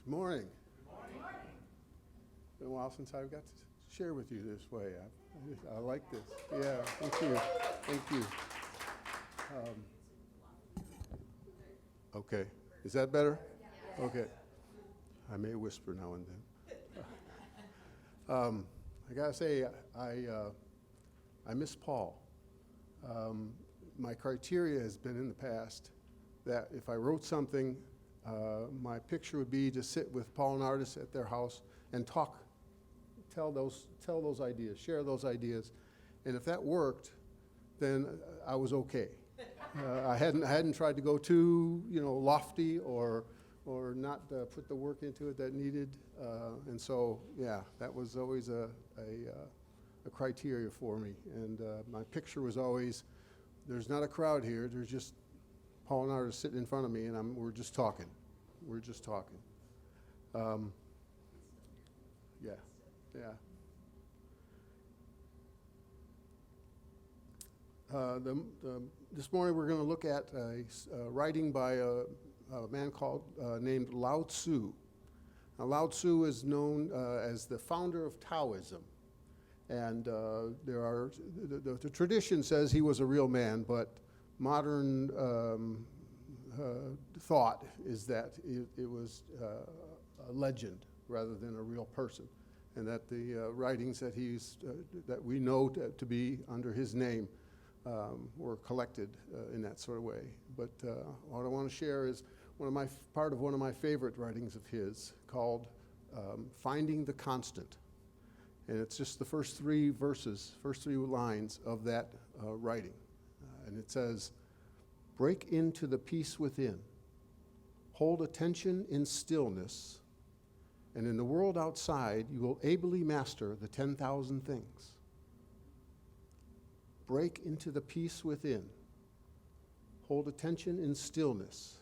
Good morning. Good morning. It's been a while since I've got to share with you this way. I like this. Yeah, thank you. Thank you. Okay. Is that better? Okay. I may whisper now and then. I gotta say, I miss Paul. My criteria has been in the past that if I wrote something, my picture would be to sit with Paul and Artis at their house and talk, tell those ideas, share those ideas, and if that worked, then I was okay. I hadn't tried to go too, lofty or not put the work into it that needed, and so yeah, that was always a criteria for me. And my picture was always, there's not a crowd here. There's just Paul and Artis sitting in front of me, and we're just talking. We're just talking. Yeah. This morning we're going to look at a writing by a man named Lao Tzu. Now, Lao Tzu is known as the founder of Taoism, and the tradition says he was a real man, but modern thought is that it was a legend rather than a real person, and that the writings that that we know to be under his name were collected in that sort of way. But what I want to share is part of one of my favorite writings of his called "Finding the Constant," and it's just the first three lines of that writing, and it says, "Break into the peace within, hold attention in stillness, and in the world outside you will ably master the 10,000 things." Break into the peace within, hold attention in stillness,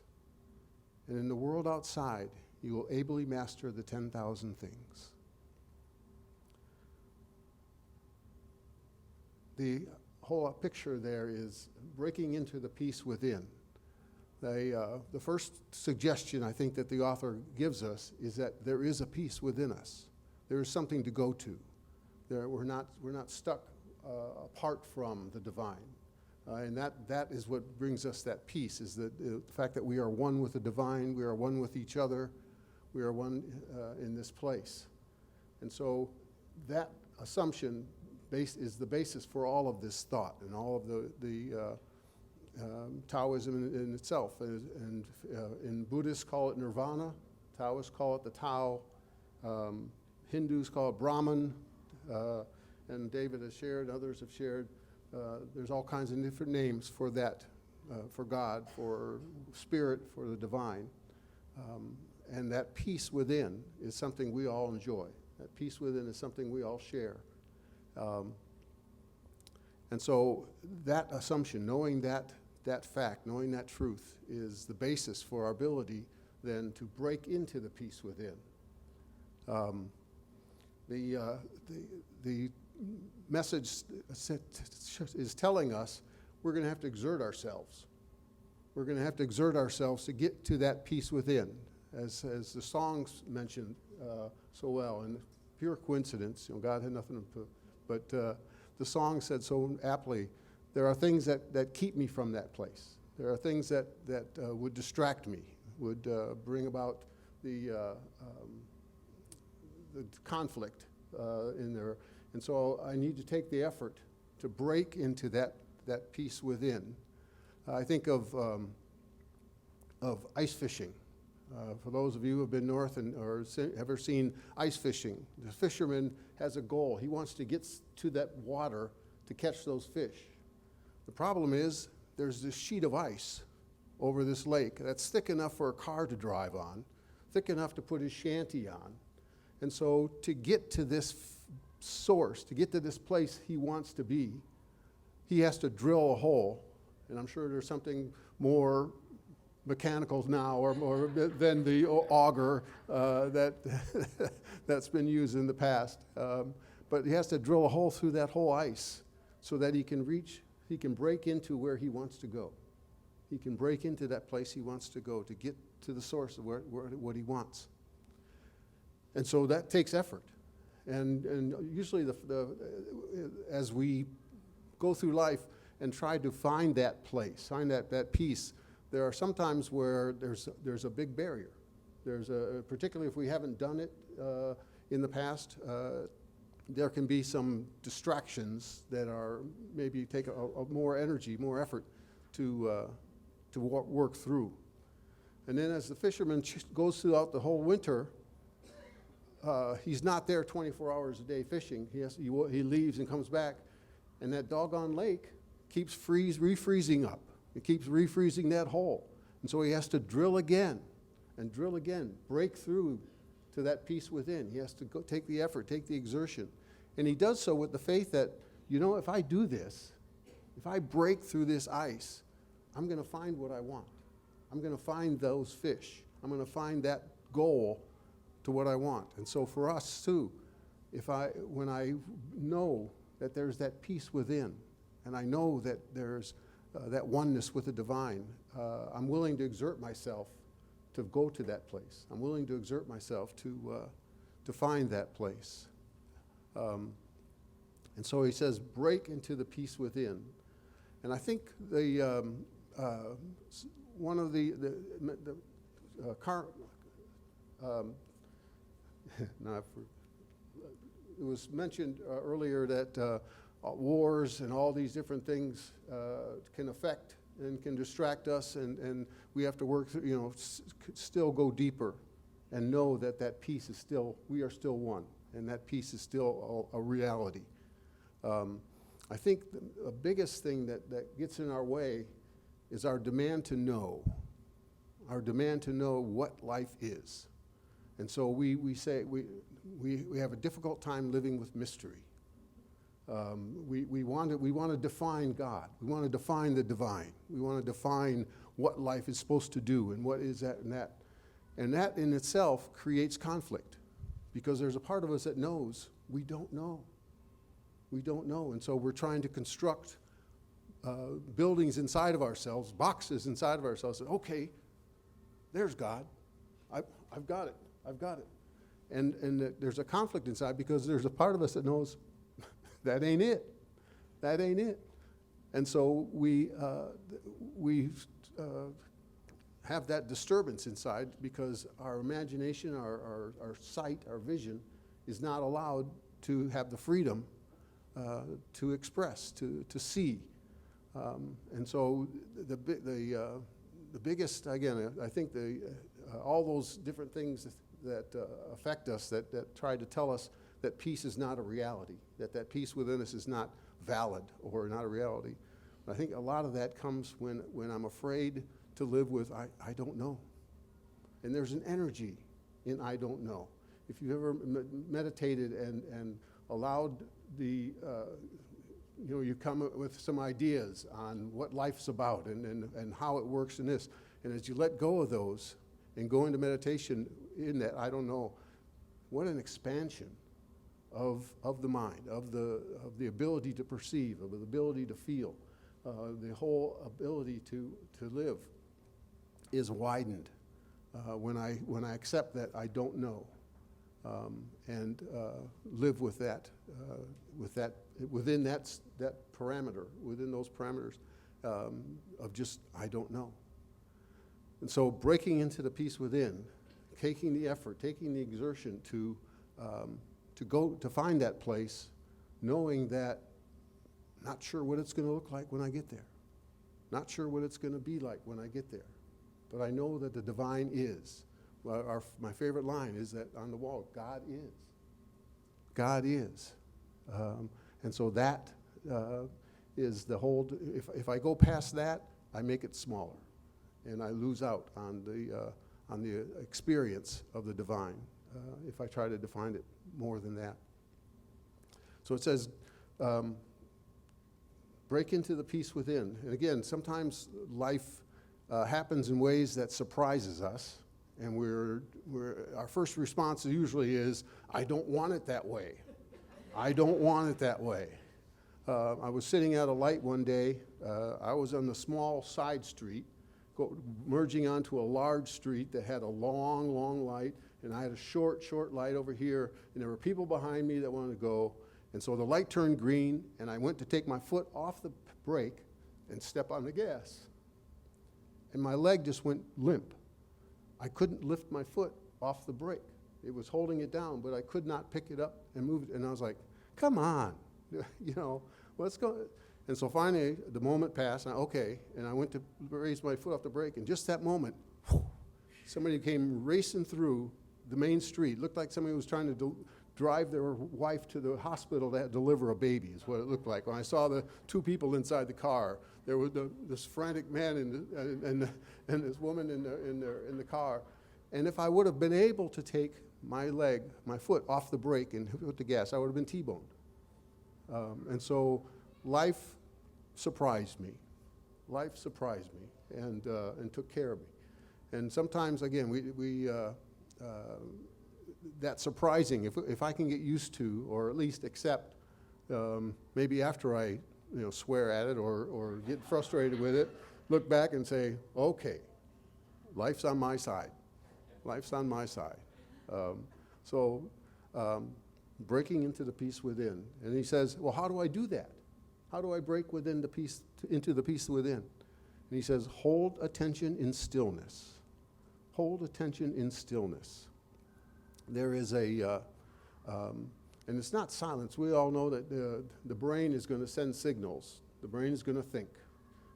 and in the world outside you will ably master the 10,000 things. The whole picture there is breaking into the peace within. The first suggestion I think that the author gives us is that there is a peace within us. There is something to go to. We're not stuck apart from the divine, and that is what brings us that peace. Is that the fact that we are one with the divine, we are one with each other, we are one in this place, and so that assumption is the basis for all of this thought and all of the Taoism in itself. And in Buddhists call it nirvana, Taoists call it the Tao, Hindus call it Brahman, and David has shared, others have shared, there's all kinds of different names for that, for God, for spirit, for the divine. And that peace within is something we all enjoy. That peace within is something we all share. And so that assumption, knowing that fact, knowing that truth, is the basis for our ability then to break into the peace within. The message is telling us we're going to have to exert ourselves. We're going to have to exert ourselves to get to that peace within, as the songs mentioned so well. And pure coincidence, God had nothing to put. But the song said so aptly, there are things that keep me from that place. There are things that would distract me, would bring about the conflict in there. And so I need to take the effort to break into that peace within. I think of ice fishing. For those of you who have been north or ever seen ice fishing, the fisherman has a goal. He wants to get to that water to catch those fish. The problem is there's this sheet of ice over this lake that's thick enough for a car to drive on, thick enough to put his shanty on. And so to get to this source, to get to this place he wants to be, he has to drill a hole. And I'm sure there's something more mechanical now or more than the auger that's been used in the past. But he has to drill a hole through that whole ice so that he can break into where he wants to go. He can break into that place he wants to go to get to the source of what he wants. And so that takes effort. And usually as we go through life and try to find that place, find that peace, there are some times where there's a big barrier. Particularly if we haven't done it in the past, there can be some distractions that are maybe take a more energy, more effort to work through. And then as the fisherman goes throughout the whole winter, he's not there 24 hours a day fishing. He leaves and comes back, and that doggone lake keeps refreezing up. It keeps refreezing that hole. And so he has to drill again and drill again, break through to that peace within. He has to go take the effort, take the exertion. And he does so with the faith that, if I do this, if I break through this ice, I'm going to find what I want. I'm going to find those fish. I'm going to find that goal to what I want. And so for us too, when I know that there's that peace within, and I know that there's that oneness with the divine, I'm willing to exert myself to go to that place. I'm willing to exert myself to find that place. And so he says, break into the peace within. And I think one of it was mentioned earlier that wars and all these different things can affect and can distract us, and we have to work through, still go deeper and know that peace is still, we are still one, and that peace is still a reality. I think the biggest thing that gets in our way is our demand to know what life is. And so we say we have a difficult time living with mystery. We want to define God. We want to define the divine. We want to define what life is supposed to do and what is that and that. And that in itself creates conflict, because there's a part of us that knows we don't know. We don't know. And so we're trying to construct buildings inside of ourselves, boxes inside of ourselves. Okay, there's God. I've got it. I've got it. And there's a conflict inside, because there's a part of us that knows that ain't it. That ain't it. And so we have that disturbance inside, because our imagination, our sight, our vision is not allowed to have the freedom to express, to see. And so the biggest, again, I think all those different things that affect us, that try to tell us that peace is not a reality, that peace within us is not valid or not a reality. I think a lot of that comes when I'm afraid to live with I don't know. And there's an energy in I don't know. If you've ever meditated and allowed you come with some ideas on what life's about and how it works in this, and as you let go of those and go into meditation in that I don't know, what an expansion of the mind, of the ability to perceive, of the ability to feel, the whole ability to live is widened when I accept that I don't know, and live with that within that parameter, within those parameters of just I don't know. And so breaking into the peace within, taking the effort, taking the exertion to go to find that place, knowing that not sure what it's going to look like when I get there, not sure what it's going to be like when I get there, but I know that the divine is. Well, my favorite line is that on the wall, God is. God is. And so that is the whole, if I go past that, I make it smaller, and I lose out on the experience of the divine if I try to define it more than that. So it says, break into the peace within. And again, sometimes life happens in ways that surprises us, and our first response usually is, I don't want it that way. I don't want it that way. I was sitting at a light one day. I was on the small side street, merging onto a large street that had a long, long light, And I had a short light over here, and there were people behind me that wanted to go. And so the light turned green, and I went to take my foot off the brake and step on the gas. And my leg just went limp. I couldn't lift my foot off the brake. It was holding it down, but I could not pick it up and move it. And I was like, come on, let's go. And so finally, the moment passed, and I went to raise my foot off the brake, and just that moment, somebody came racing through the main street. Looked like somebody was trying to drive their wife to the hospital to deliver a baby, is what it looked like. When I saw the two people inside the car, there was this frantic man and this woman in the car. And if I would have been able to take my foot off the brake and put the gas, I would have been T-boned. And so life surprised me. Life surprised me and took care of me. And sometimes, again, that's surprising. If I can get used to, or at least accept, maybe after I swear at it or get frustrated with it, look back and say, okay, life's on my side. Life's on my side. Breaking into the peace within. And he says, well, how do I do that? How do I break within the peace into the peace within? And he says, hold attention in stillness. Hold attention in stillness. There is and it's not silence. We all know that the brain is going to send signals. The brain is going to think.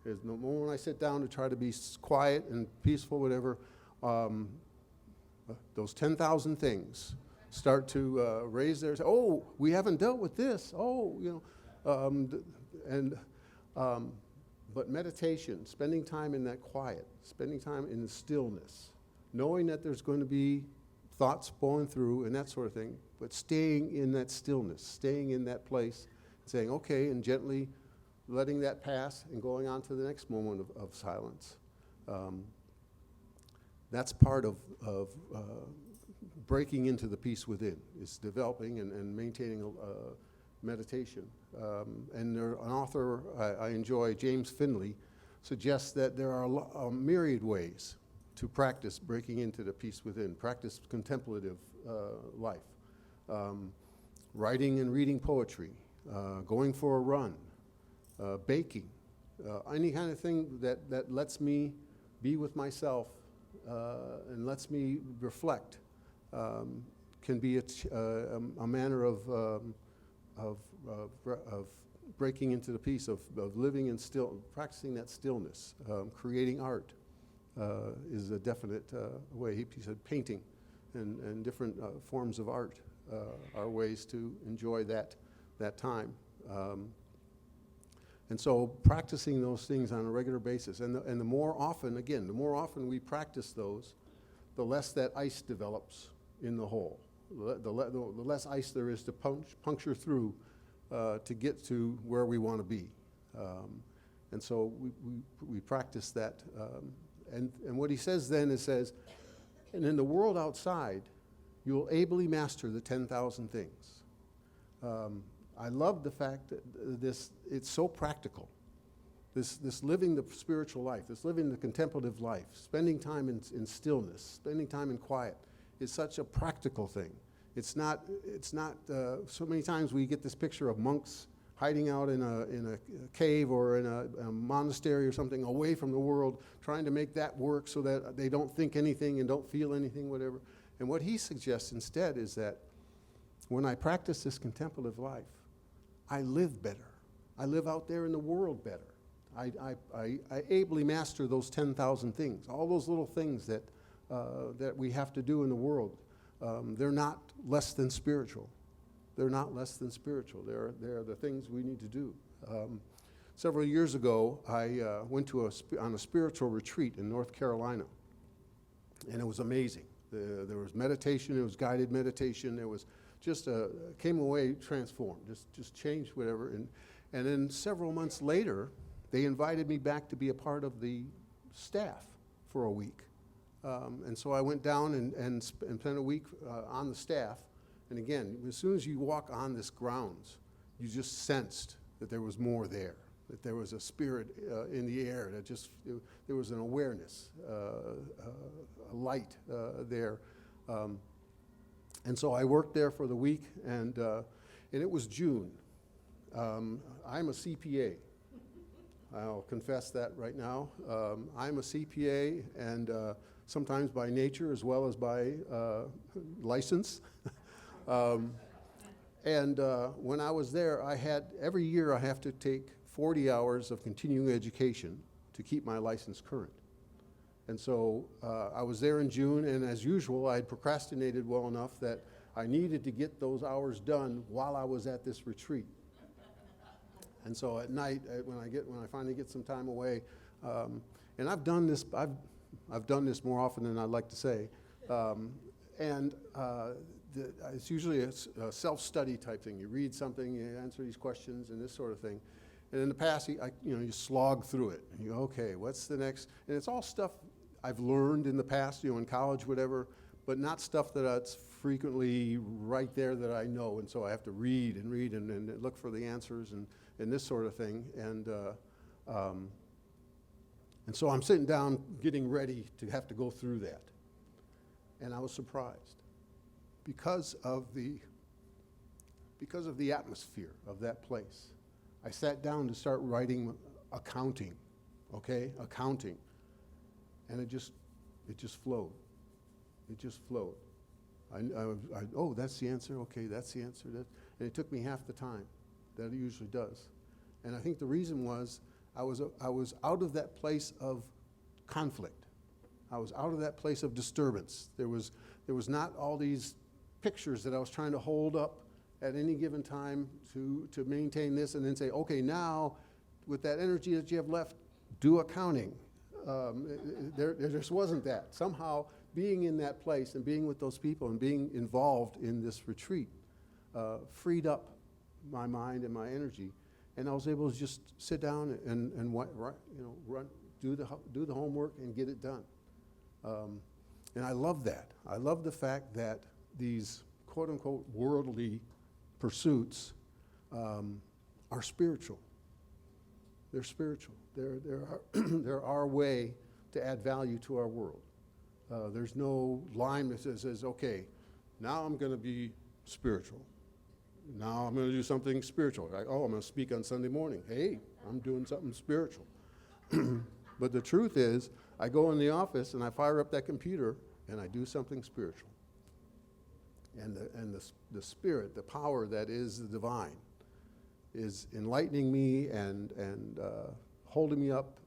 There's no moment when I sit down to try to be quiet and peaceful, whatever, those 10,000 things start to raise their, oh, we haven't dealt with this. Oh, but meditation, spending time in that quiet, spending time in the stillness, knowing that there's going to be thoughts flowing through and that sort of thing, but staying in that stillness, staying in that place, saying, okay, and gently letting that pass and going on to the next moment of silence. That's part of breaking into the peace within, is developing and maintaining meditation. And an author I enjoy, James Finley, suggests that there are a myriad ways to practice breaking into the peace within, practice contemplative life, writing and reading poetry, going for a run, baking, any kind of thing that lets me be with myself and lets me reflect, can be a manner of breaking into the peace, of living in practicing that stillness. Creating art is a definite way. He said painting and different forms of art are ways to enjoy that time. And so practicing those things on a regular basis, and the more often, again, the more often we practice those, the less that ice develops in the hole. The less ice there is to puncture through to get to where we want to be. And so we practice that. And what he says then is, and in the world outside, you'll ably master the 10,000 things. I love the fact that it's so practical. This living the spiritual life, this living the contemplative life, spending time in stillness, spending time in quiet, is such a practical thing. It's not. So many times we get this picture of monks hiding out in a cave or in a monastery or something away from the world, trying to make that work so that they don't think anything and don't feel anything, whatever. And what he suggests instead is that when I practice this contemplative life, I live better. I live out there in the world better. I ably master those 10,000 things, all those little things that we have to do in the world. They're not less than spiritual. They're not less than spiritual. They're the things we need to do. Several years ago, I went on a spiritual retreat in North Carolina, and it was amazing. There was meditation. It was guided meditation. There was just came away transformed, just changed whatever. And then several months later, they invited me back to be a part of the staff for a week. And so I went down and spent a week on the staff. And again, as soon as you walk on this grounds, you just sensed that there was more there, that there was a spirit in the air, there was an awareness, a light there. And so I worked there for the week, and it was June. I'm a CPA. I'll confess that right now. I'm a CPA, and sometimes by nature as well as by license. And when I was there, every year I have to take 40 hours of continuing education to keep my license current. And so I was there in June, and as usual, I had procrastinated well enough that I needed to get those hours done while I was at this retreat. And so at night, when I finally get some time away, and I've done this more often than I'd like to say, it's usually a self-study type thing. You read something, you answer these questions, and this sort of thing. And in the past, you slog through it. And you go, okay, what's the next? And it's all stuff I've learned in the past, in college, whatever, but not stuff that's frequently right there that I know. And so I have to read and look for the answers and this sort of thing. And so I'm sitting down getting ready to have to go through that. And I was surprised because of the atmosphere of that place. I sat down to start writing accounting, accounting. And it just flowed. It just flowed. Oh, that's the answer. Okay, that's the answer. And it took me half the time that it usually does. And I think the reason was I was out of that place of conflict. I was out of that place of disturbance. There was not all these pictures that I was trying to hold up at any given time to maintain this and then say, okay, now with that energy that you have left, do accounting. There just wasn't that. Somehow being in that place and being with those people and being involved in this retreat freed up my mind and my energy, and I was able to just sit down and do the homework and get it done. And I love that. I love the fact that these quote unquote worldly pursuits are spiritual. They're spiritual. They're our way to add value to our world. There's no line that says, okay, now I'm going to be spiritual. Now I'm going to do something spiritual. Like, oh, I'm going to speak on Sunday morning. Hey, I'm doing something spiritual. But the truth is, I go in the office and I fire up that computer and I do something spiritual. And the spirit, the power that is the divine, is enlightening me and holding me up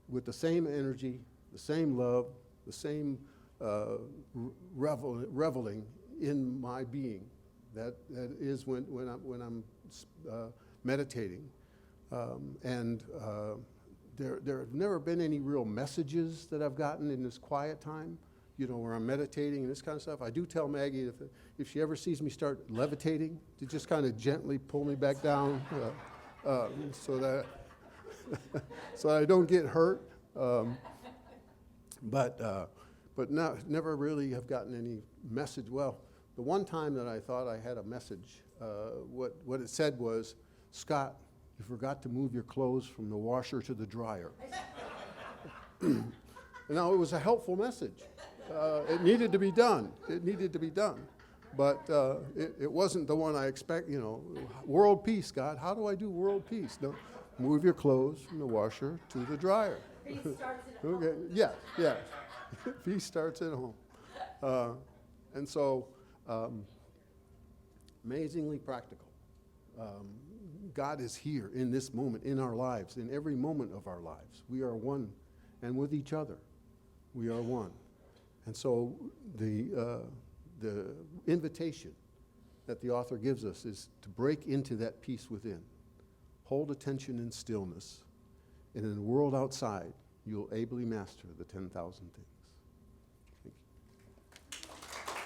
with the same energy, the same love, the same reveling in my being. That is when I'm meditating. There have never been any real messages that I've gotten in this quiet time, where I'm meditating and this kind of stuff. I do tell Maggie if she ever sees me start levitating, to just kind of gently pull me back down so that I don't get hurt. But never really have gotten any message. Well, the one time that I thought I had a message, what it said was, Scott, you forgot to move your clothes from the washer to the dryer. Now, it was a helpful message. It needed to be done. It needed to be done. But it wasn't the one I expect, world peace, God. How do I do world peace? No, move your clothes from the washer to the dryer. Peace starts at home. Okay. Yeah. Peace starts at home. And so, amazingly practical. God is here in this moment, in our lives, in every moment of our lives. We are one, and with each other, we are one. And so the invitation that the author gives us is to break into that peace within. Hold attention in stillness, and in the world outside, you'll ably master the 10,000 things.